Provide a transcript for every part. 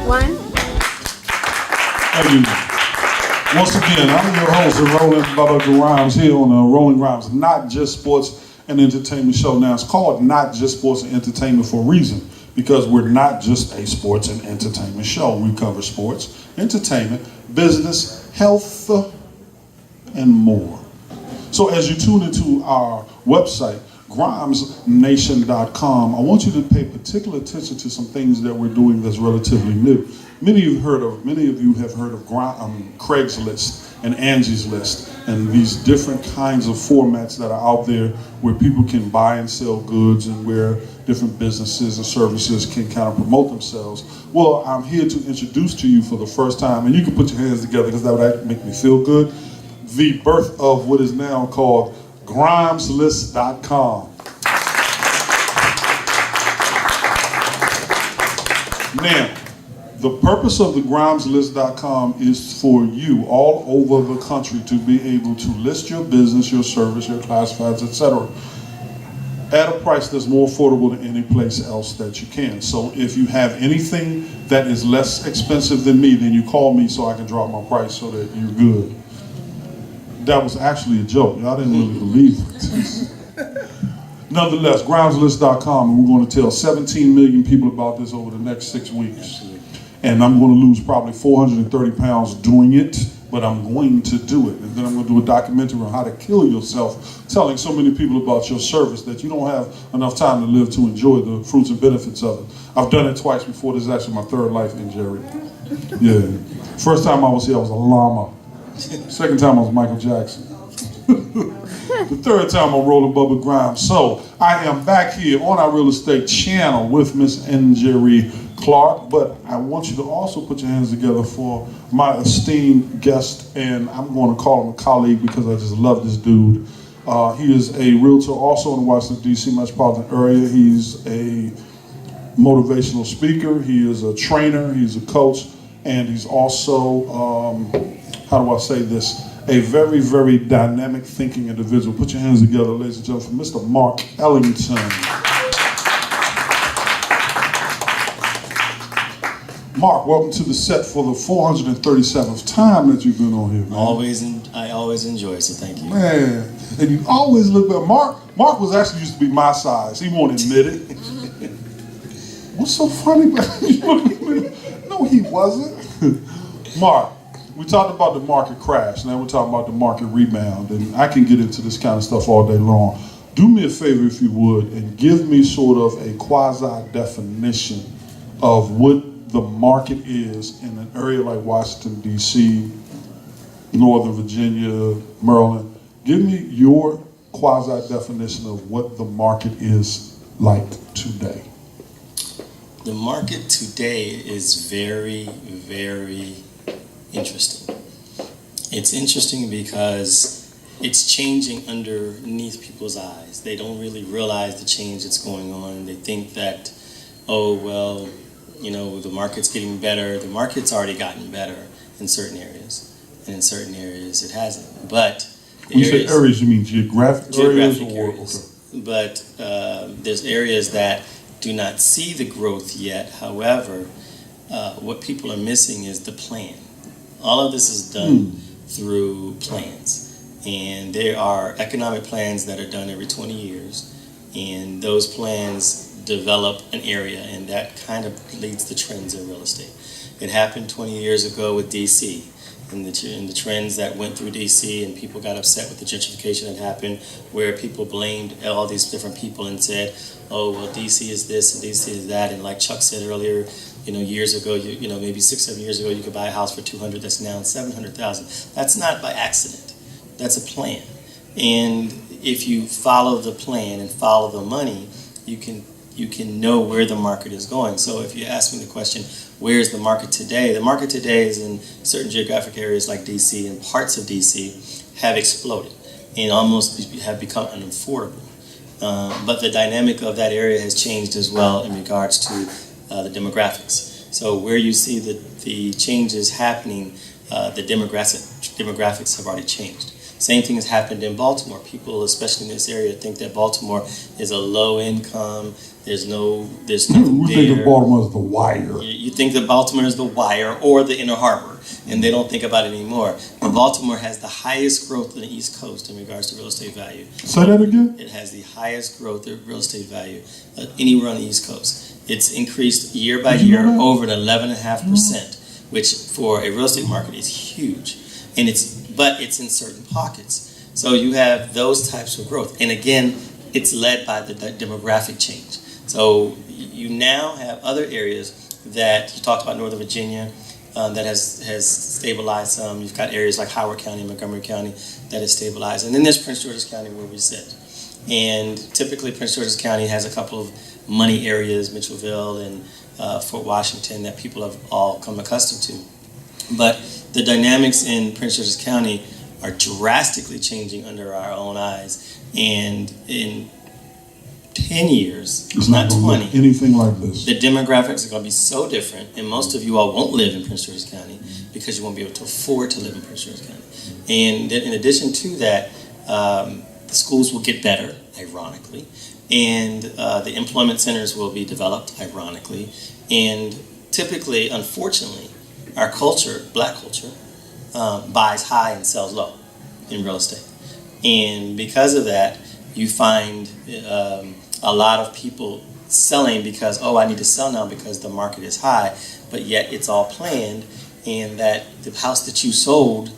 one. Thank you. Once again, I'm your host, Roland Bubba GRIMES, here on Rolling GRIMES, Not Just Sports and Entertainment Show. Now, it's called Not Just Sports and Entertainment for a reason, because we're not just a sports and entertainment show. We cover sports, entertainment, business, health, and more. So as you tune into our website, GrimesNation.com, I want you to pay particular attention to some things that we're doing that's relatively new. Many of you have heard of Craigslist and Angie's List and these different kinds of formats that are out there where people can buy and sell goods and where different businesses and services can kind of promote themselves. Well, I'm here to introduce to you for the first time, and you can put your hands together because that would make me feel good, the birth of what is now called GrimesList.com. Now, the purpose of the GrimesList.com is for you all over the country to be able to list your business, your service, your classifieds, etc. at a price that's more affordable than any place else that you can. So if you have anything that is less expensive than me, then you call me so I can drop my price so that you're good. That was actually a joke. Y'all didn't really believe it. Nonetheless, GrimesList.com, and we're going to tell 17 million people about this over the next 6 weeks. And I'm going to lose probably 430 pounds doing it, but I'm going to do it. And then I'm going to do a documentary on how to kill yourself, telling so many people about your service that you don't have enough time to live to enjoy the fruits and benefits of it. I've done it twice before. This is actually my third life in Njeri. Yeah. First time I was here, I was a llama. Second time I was Michael Jackson. The third time I'm Roland Bubba GRIMES. So I am back here on our real estate channel with Miss Njeri Clark, but I want you to also put your hands together for my esteemed guest, and I'm going to call him a colleague because I just love this dude. He is a realtor also in the Washington, D.C. metropolitan area. He's a motivational speaker. He is a trainer. He's a coach, and he's also, how do I say this, a very, very dynamic thinking individual. Put your hands together, ladies and gentlemen, for Mr. Mark Ellington. Mark, welcome to the set for the 437th time that you've been on here, man. I always enjoy it, so thank you. Man, and you always look better. Mark was actually used to be my size. He won't admit it. What's so funny about you? No, he wasn't. Mark, we talked about the market crash. Now we're talking about the market rebound, and I can get into this kind of stuff all day long. Do me a favor, if you would, and give me sort of a quasi-definition of what the market is in an area like Washington, D.C., Northern Virginia, Maryland. Give me your quasi-definition of what the market is like today. The market today is very, very interesting. It's interesting because it's changing underneath people's eyes. They don't really realize the change that's going on. They think that, oh, well, you know, the market's getting better. The market's already gotten better in certain areas, and in certain areas it hasn't. But when you say areas, you mean geographic areas? Okay. But there's areas that do not see the growth yet. However, what people are missing is the plan. All of this is done through plans, and there are economic plans that are done every 20 years, and those plans develop an area, and that kind of leads the trends in real estate. It happened 20 years ago with DC, and the trends that went through DC, and people got upset with the gentrification that happened, where people blamed all these different people and said, oh, well, DC is this and DC is that, and like Chuck said earlier, you know, years ago, you know, maybe 6-7 years ago, you could buy a house for $200. That's now $700,000. That's not by accident. That's a plan. And if you follow the plan and follow the money, you can know where the market is going. So if you ask me the question, where is the market today? The market today is in certain geographic areas like DC, and parts of DC have exploded and almost have become unaffordable. But the dynamic of that area has changed as well in regards to the demographics. So where you see the changes happening, the demographics have already changed. Same thing has happened in Baltimore. People, especially in this area, think that Baltimore is a low income. There's nothing we there. think of Baltimore as the wire. You think that Baltimore is the wire or the inner harbor, and they don't think about it anymore. But Baltimore has the highest growth on the East Coast in regards to real estate value. Say that again? It has the highest growth of real estate value anywhere on the East Coast. It's increased year by year over an 11.5%, which for a real estate market is huge. And but it's in certain pockets. So you have those types of growth. And again, it's led by the demographic change. So you now have other areas that you talked about, Northern Virginia, that has stabilized some. You've got areas like Howard County, Montgomery County that has stabilized. And then there's Prince George's County where we sit. And typically Prince George's County has a couple of money areas, Mitchellville and Fort Washington, that people have all come accustomed to. But the dynamics in Prince George's County are drastically changing under our own eyes. And in 10 years, It's not gonna 20, look anything like this. the demographics are going to be so different, and most of you all won't live in Prince George's County because you won't be able to afford to live in Prince George's County. And then in addition to that, the schools will get better, ironically, and the employment centers will be developed, ironically, and typically, unfortunately, our culture, black culture, buys high and sells low in real estate. And because of that, you find a lot of people selling because, oh, I need to sell now because the market is high, but yet it's all planned, and that the house that you sold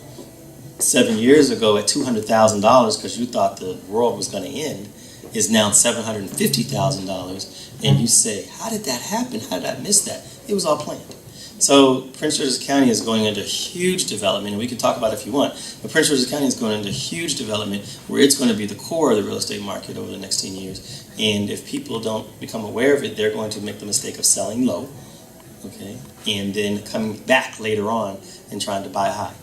7 years ago at $200,000 because you thought the world was going to end is now $750,000, and you say, how did that happen? How did I miss that? It was all planned. So Prince George's County is going into huge development, and we can talk about it if you want, but Prince George's County is going into huge development where it's going to be the core of the real estate market over the next 10 years. And if people don't become aware of it, they're going to make the mistake of selling low, okay, and then coming back later on and trying to buy high.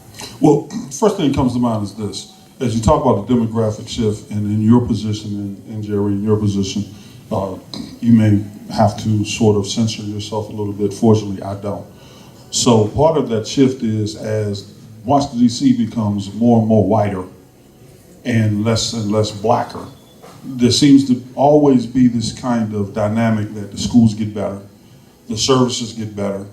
Well, first thing that comes to mind is this. As you talk about the demographic shift, and in your position, and Njeri, in your position, you may have to sort of censor yourself a little bit. Fortunately, I don't. So part of that shift is as Washington, D.C. becomes more and more whiter and less blacker, there seems to always be this kind of dynamic that the schools get better, the services get better,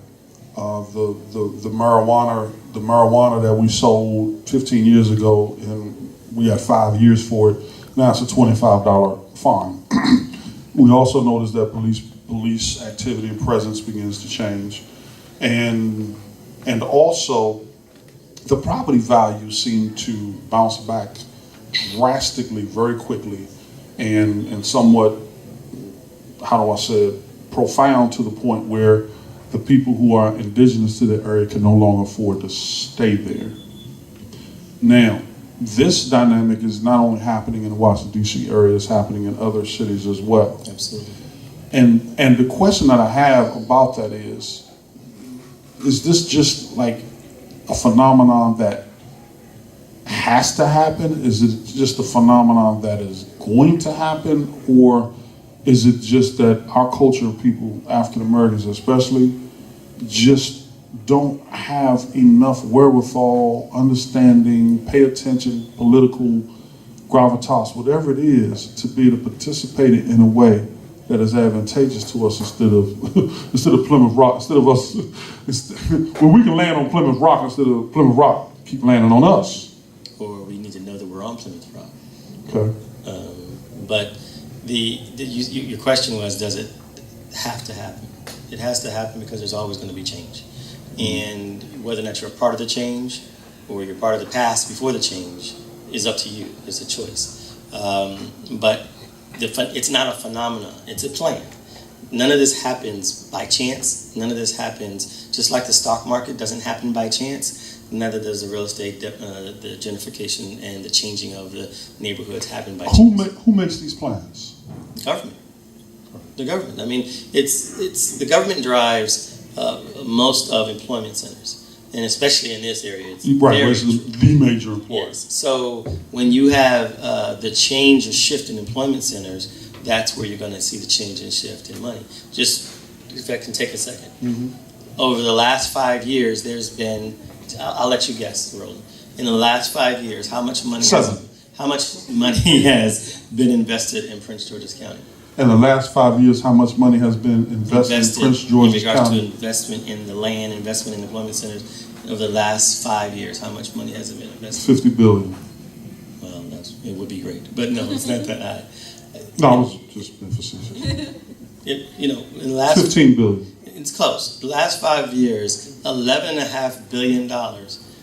the marijuana that we sold 15 years ago and we had 5 years for it, now it's a $25 fine. We also notice that police activity and presence begins to change. And also, the property values seem to bounce back drastically, very quickly, and somewhat, how do I say it, profound to the point where the people who are indigenous to the area can no longer afford to stay there. Now, this dynamic is not only happening in the Washington, D.C. area, it's happening in other cities as well. Absolutely. And the question that I have about that is this just like a phenomenon that has to happen? Is it just a phenomenon that is going to happen? Or is it just that our culture of people, African Americans especially, just don't have enough wherewithal, understanding, pay attention, political gravitas, whatever it is, to be able to participate in a way that is advantageous to us instead of Plymouth Rock, instead of us, where we can land on Plymouth Rock instead of Plymouth Rock keep landing on us. Or we need to know that we're on Plymouth Rock. Okay. But your question was, does it have to happen? It has to happen because there's always going to be change. And whether or not you're a part of the change or you're part of the past before the change is up to you. It's a choice. But it's not a phenomenon. It's a plan. None of this happens by chance. None of this happens, just like the stock market doesn't happen by chance, neither does the real estate, the gentrification and the changing of the neighborhoods happen by chance. Who makes these plans? The government. The government. I mean, it's the government drives most of employment centers, and especially in this area. It's right, it's the major employer. Yes. So when you have the change or shift in employment centers, that's where you're going to see the change and shift in money. Just if I can take a second. Mm-hmm. Over the last 5 years, there's been, I'll let you guess, Roland. In the last 5 years, how much money has been invested in Prince George's County? In the last 5 years, how much money has been invested in Prince George's in regards County? to investment in the land, investment in employment centers over the last 5 years? How much money has it been invested? 50 billion. Well, it would be great, but no, it's not that high. No, I was just being facetious. In the last 15 billion. It's close. The last 5 years, $11.5 billion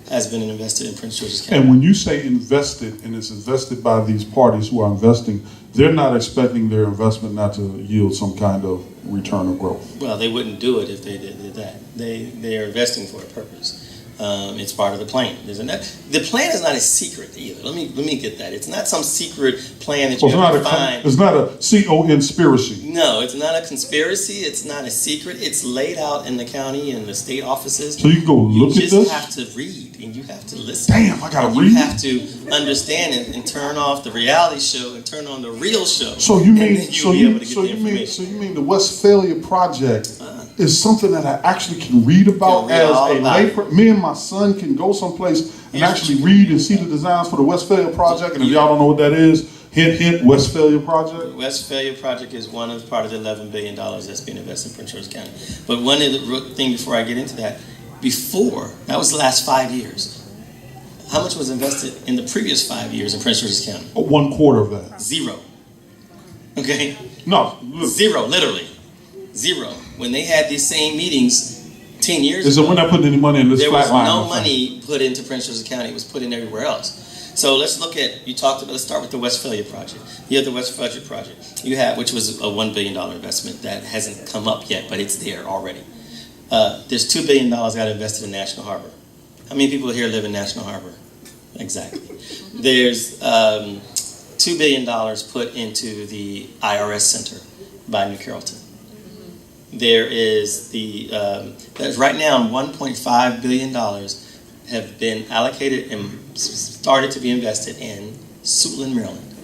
has been invested in Prince George's County. And when you say invested, and it's invested by these parties who are investing, they're not expecting their investment not to yield some kind of return or growth. Well, they wouldn't do it if they did that. They are investing for a purpose. It's part of the plan. The plan is not a secret either. Let me get that. It's not some secret plan that you have to find. It's not a conspiracy. No, it's not a conspiracy. It's not a secret. It's laid out in the county and the state offices. So you can go look at this? You just have to read and you have to listen. Damn, I gotta read? You have to understand it and turn off the reality show and turn on the real show. So you mean the Westphalia project is something that I actually can read about as a layperson? Me and my son can go someplace and actually read and see the designs for the Westphalia project. And if y'all don't know what that is, hint, hint, Westphalia project. The Westphalia project is part of the $11 billion that's being invested in Prince George's County. But one of the thing before I get into that, that was the last 5 years. How much was invested in the previous 5 years in Prince George's County? 1/4 of that. Zero. Okay? No. Zero, literally. Zero. When they had these same meetings 10 years ago, so we're not putting any money in this there was flat line. no money put into Prince George's County. It was put in everywhere else. So let's let's start with the Westphalia project. You have the Westphalia project. Which was a $1 billion investment that hasn't come up yet, but it's there already. There's $2 billion got invested in National Harbor. How many people here live in National Harbor? Exactly. There's $2 billion put into the IRS Center by New Carrollton. There is there's right now $1.5 billion have been allocated and started to be invested in Suitland, Maryland.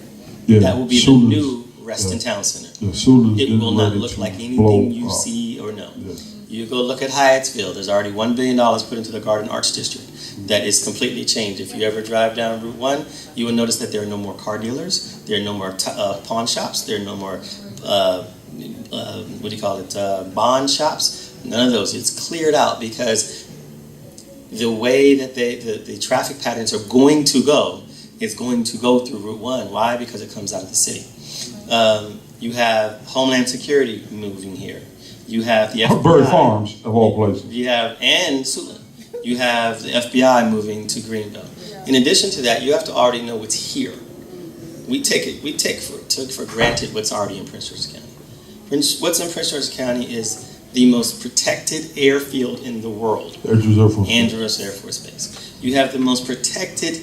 Yeah, that will be the new Reston Town Center. Yeah, it will not look like anything you see or know. Yeah. You go look at Hyattsville. There's already $1 billion put into the Garden Arts District. That is completely changed. If you ever drive down Route 1, you will notice that there are no more car dealers. There are no more pawn shops. There are no more bond shops. None of those. It's cleared out because the way that the traffic patterns are going to go is going to go through Route 1. Why? Because it comes out of the city. You have Homeland Security moving here. You have the FBI. Bird Farms, of all places. And Suitland. You have the FBI moving to Greenville. In addition to that, you have to already know what's here. We take for granted what's already in Prince George's County. What's in Prince George's County is the most protected airfield in the world. Andrews Air Force Base. You have the most protected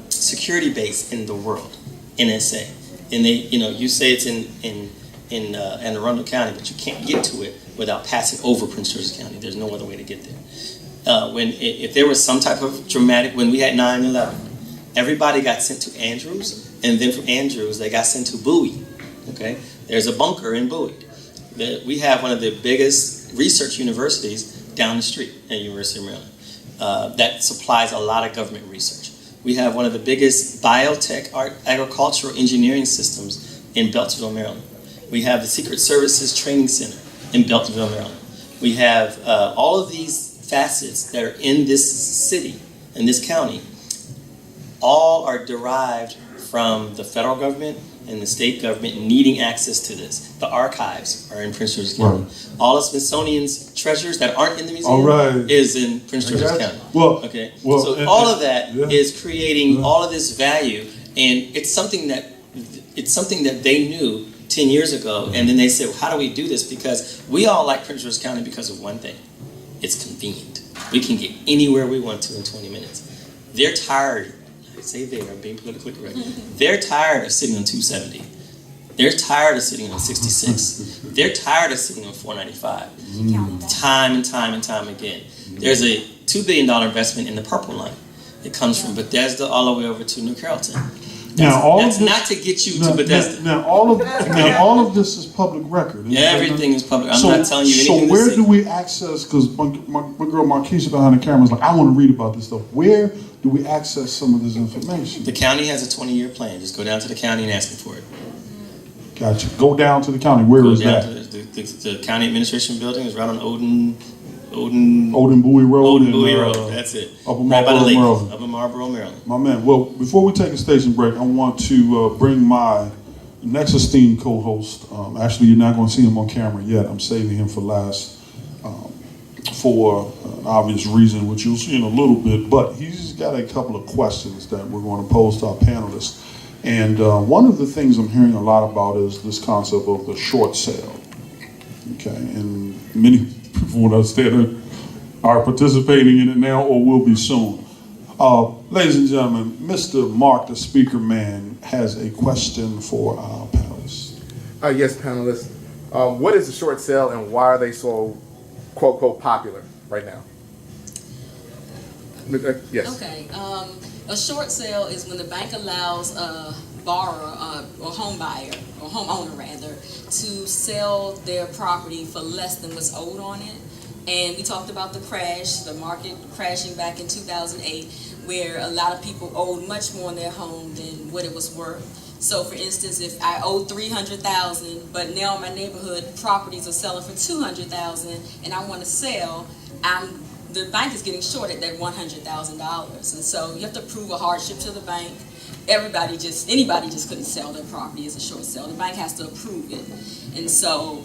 security base in the world, NSA. And you say it's in Anne Arundel County, but you can't get to it without passing over Prince George's County. There's no other way to get there. If there was some type of dramatic, when we had 9/11, everybody got sent to Andrews, and then from Andrews they got sent to Bowie. Okay, there's a bunker in Bowie. We have one of the biggest research universities down the street at the University of Maryland that supplies a lot of government research. We have one of the biggest biotech, agricultural engineering systems in Beltsville, Maryland. We have the Secret Services Training Center in Beltsville, Maryland. We have all of these facets that are in this city, in this county, all are derived from the federal government and the state government needing access to this. The archives are in Prince George's County. Right. All of Smithsonian's treasures that aren't in the museum is in Prince George's County. So all of that is creating all of this value, and it's something that they knew 10 years ago, and then they said, well, how do we do this? Because we all like Prince George's County because of one thing. It's convenient. We can get anywhere we want to in 20 minutes. They're tired. I say I'm being politically correct. They're tired of sitting on 270. They're tired of sitting on 66. They're tired of sitting on 495. Time and time and time again. There's a $2 billion investment in the Purple Line. It comes from Bethesda all the way over to New Carrollton. That's not to get you to Bethesda. Now all of this is public record. Everything is public. I'm not telling you anything. So where do we access? Because my girl Marquisha behind the camera is like, I want to read about this stuff. Where do we access some of this information? The county has a 20-year plan. Just go down to the county and ask them for it. Gotcha. Go down to the county. Where Go is down that? to the county administration building is right on Odin Bowie Road. Bowie Road. That's it. Upper Right by the Marlboro, lake. Maryland. Upper Marlboro, Maryland. My man. Well, before we take a station break, I want to bring my next esteemed co-host. Actually, you're not going to see him on camera yet. I'm saving him for last for an obvious reason, which you'll see in a little bit. But he's got a couple of questions that we're going to pose to our panelists. And one of the things I'm hearing a lot about is this concept of the short sale. Okay, and many people would understand are participating in it now or will be soon. Ladies and gentlemen, Mr. Mark, the speaker man, has a question for our panelists. Yes, panelists. What is the short sale and why are they so, quote, quote, popular right now? Yes. Okay. A short sale is when the bank allows a borrower or home buyer or homeowner rather to sell their property for less than what's owed on it. And we talked about the crash, the market crashing back in 2008, where a lot of people owed much more on their home than what it was worth. So, for instance, if I owed $300,000, but now in my neighborhood properties are selling for $200,000, and I want to sell, the bank is getting short at that $100,000, and so you have to prove a hardship to the bank. Anybody just couldn't sell their property as a short sale. The bank has to approve it, and so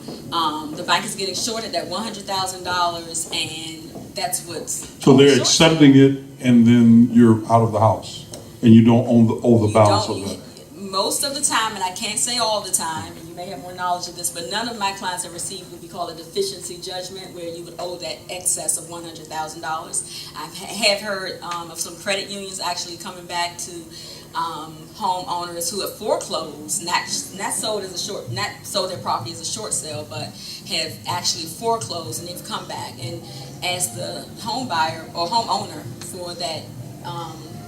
the bank is getting short at that $100,000, and that's what's. So they're accepting it, and then you're out of the house, and you don't owe the balance of that. Most of the time, and I can't say all the time, and you may have more knowledge of this, but none of my clients have received what we call a deficiency judgment, where you would owe that excess of $100,000. I have heard of some credit unions actually coming back to homeowners who have foreclosed, not sold their property as a short sale, but have actually foreclosed, and they've come back and asked the home buyer or homeowner for that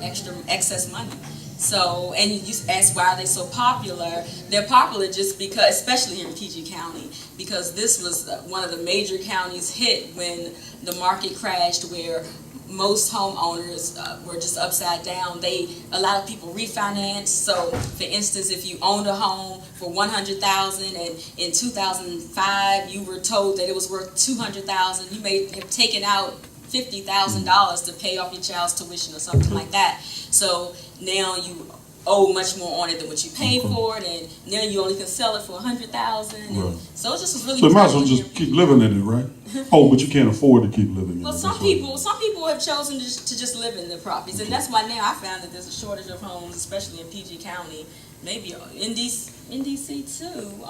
excess money. So, and you ask why are they so popular? They're popular just because, especially here in PG County, because this was one of the major counties hit when the market crashed, where most homeowners were just upside down. A lot of people refinanced. So, for instance, if you owned a home for $100,000 and in 2005 you were told that it was worth $200,000, you may have taken out $50,000 to pay off your child's tuition or something like that. So now you owe much more on it than what you paid for it, and now you only can sell it for $100,000. Right. So it just was really. So you might as well just keep living in it, right? Oh, but you can't afford to keep living in it. Well, some people have chosen to just live in the properties, and that's why now I found that there's a shortage of homes, especially in PG County, maybe in DC too.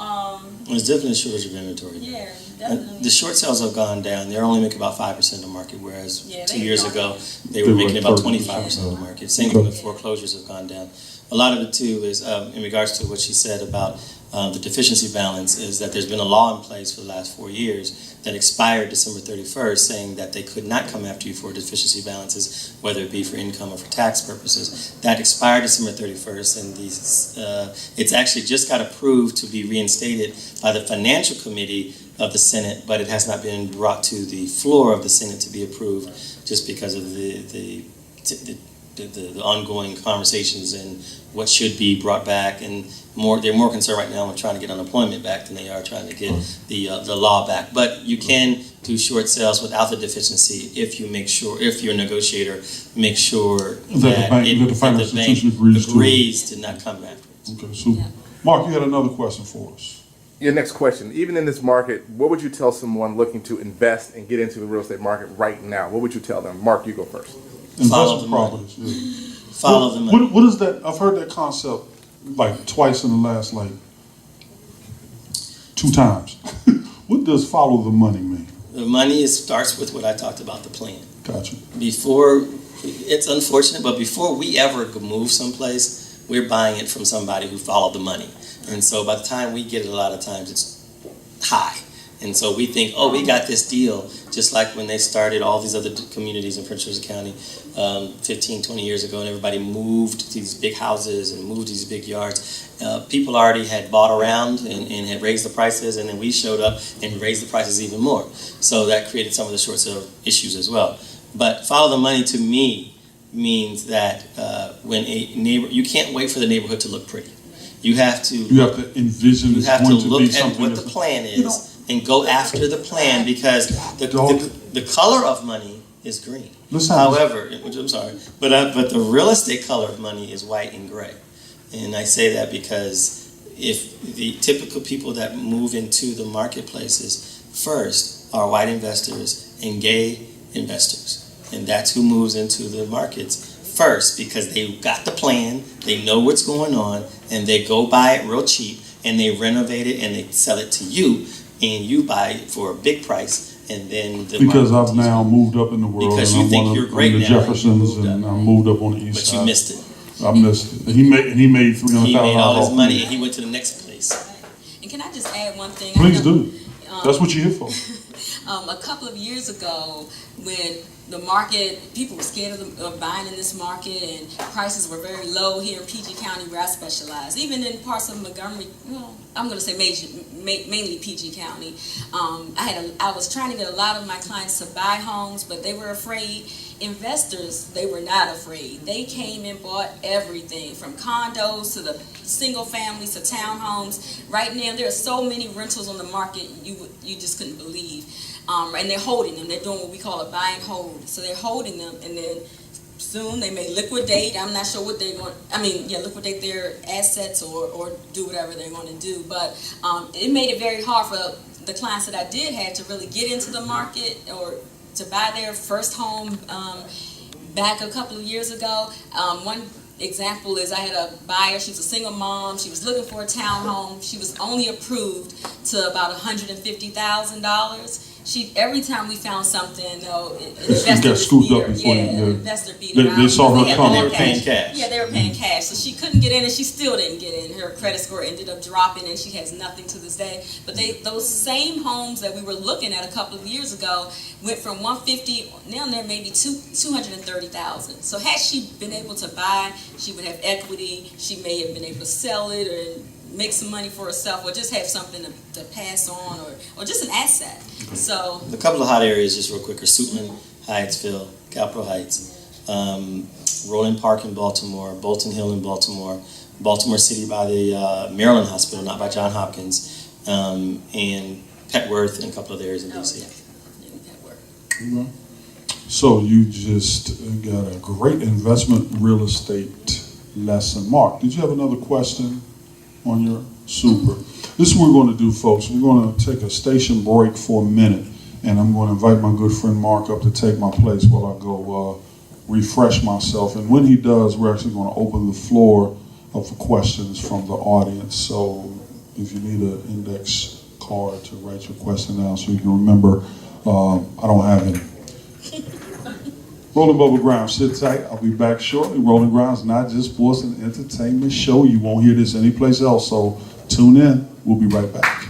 There's definitely a shortage of inventory. Yeah, definitely. And the short sales have gone down. They're only making about 5% of the market, whereas 2 years ago they were making about 25% of the market. Same thing with foreclosures have gone down. A lot of it too is in regards to what she said about the deficiency balance, is that there's been a law in place for the last 4 years that expired December 31st, saying that they could not come after you for deficiency balances, whether it be for income or for tax purposes. That expired December 31st, and it's actually just got approved to be reinstated by the Financial Committee of the Senate, but it has not been brought to the floor of the Senate to be approved, just because of the ongoing conversations and what should be brought back, and they're more concerned right now with trying to get unemployment back than they are trying to get the law back. But you can do short sales without the deficiency if you're a negotiator, make sure that the bank agrees to not come after it. Okay, so Mark, you had another question for us. Your next question. Even in this market, what would you tell someone looking to invest and get into the real estate market right now? What would you tell them? Mark, you go first. Follow the money. Follow the money. What is that? I've heard that concept like twice in the last 2 times. What does follow the money mean? The money starts with what I talked about, the plan. Gotcha. It's unfortunate, but before we ever move someplace, we're buying it from somebody who followed the money. And so by the time we get it, a lot of times it's high. And so we think, oh, we got this deal, just like when they started all these other communities in Prince George's County 15, 20 years ago, and everybody moved these big houses and moved these big yards. People already had bought around and had raised the prices, and then we showed up and raised the prices even more. So that created some of the short sale issues as well. But follow the money to me means that when a neighbor, you can't wait for the neighborhood to look pretty. You have to envision you it's have to going to look be at something. what the plan is and go after the plan, because the color of money is green. However, I'm sorry, but the real estate color of money is white and gray. And I say that because if the typical people that move into the marketplaces first are white investors and gay investors. And that's who moves into the markets first, because they got the plan, they know what's going on, and they go buy it real cheap, and they renovate it, and they sell it to you, and you buy it for a big price, and then because I've now moved up in the world, because and you think I'm you're one of great the now, Jeffersons, and I moved up on the east but side. you missed it. I missed it. He made $300,000. He made all his money, and he went to the next place. And can I just add one thing? Please do. That's what you're here for. A couple of years ago, when the market, people were scared of buying in this market, and prices were very low here in PG County where I specialize. Even in parts of Montgomery, I'm going to say mainly PG County. I was trying to get a lot of my clients to buy homes, but they were afraid. Investors, they were not afraid. They came and bought everything from condos to the single families to townhomes. Right now, there are so many rentals on the market you just couldn't believe. And they're holding them. They're doing what we call a buy and hold. So they're holding them, and then soon they may liquidate. I'm not sure what they're going. Liquidate their assets or do whatever they're going to do. But it made it very hard for the clients that I did have to really get into the market or to buy their first home back a couple of years ago. One example is I had a buyer. She was a single mom. She was looking for a townhome. She was only approved to about $150,000. Every time we found something, investor got scooped up before investor beat her out. They saw her coming. They were paying cash. Yeah, they were paying cash. So she couldn't get in, and she still didn't get in. Her credit score ended up dropping, and she has nothing to this day. But those same homes that we were looking at a couple of years ago went from 150, now they're maybe 230,000. So had she been able to buy, she would have equity. She may have been able to sell it or make some money for herself, or just have something to pass on, or just an asset. Okay. So a couple of hot areas, just real quick, are Suitland, Hyattsville, Capitol Heights, Roland Park in Baltimore, Bolton Hill in Baltimore, Baltimore City by the Maryland Hospital, not by Johns Hopkins, and Petworth and a couple of areas in D.C. Okay. So you just got a great investment real estate lesson. Mark, did you have another question on your super? This is what we're going to do, folks. We're going to take a station break for a minute, and I'm going to invite my good friend Mark up to take my place while I go refresh myself. And when he does, we're actually going to open the floor up for questions from the audience. So if you need an index card to write your question down so you can remember, I don't have any. Rolling Bubble Grimes, sit tight. I'll be back shortly. Rolling Grimes, not just sports and entertainment show. You won't hear this anyplace else, so tune in. We'll be right back.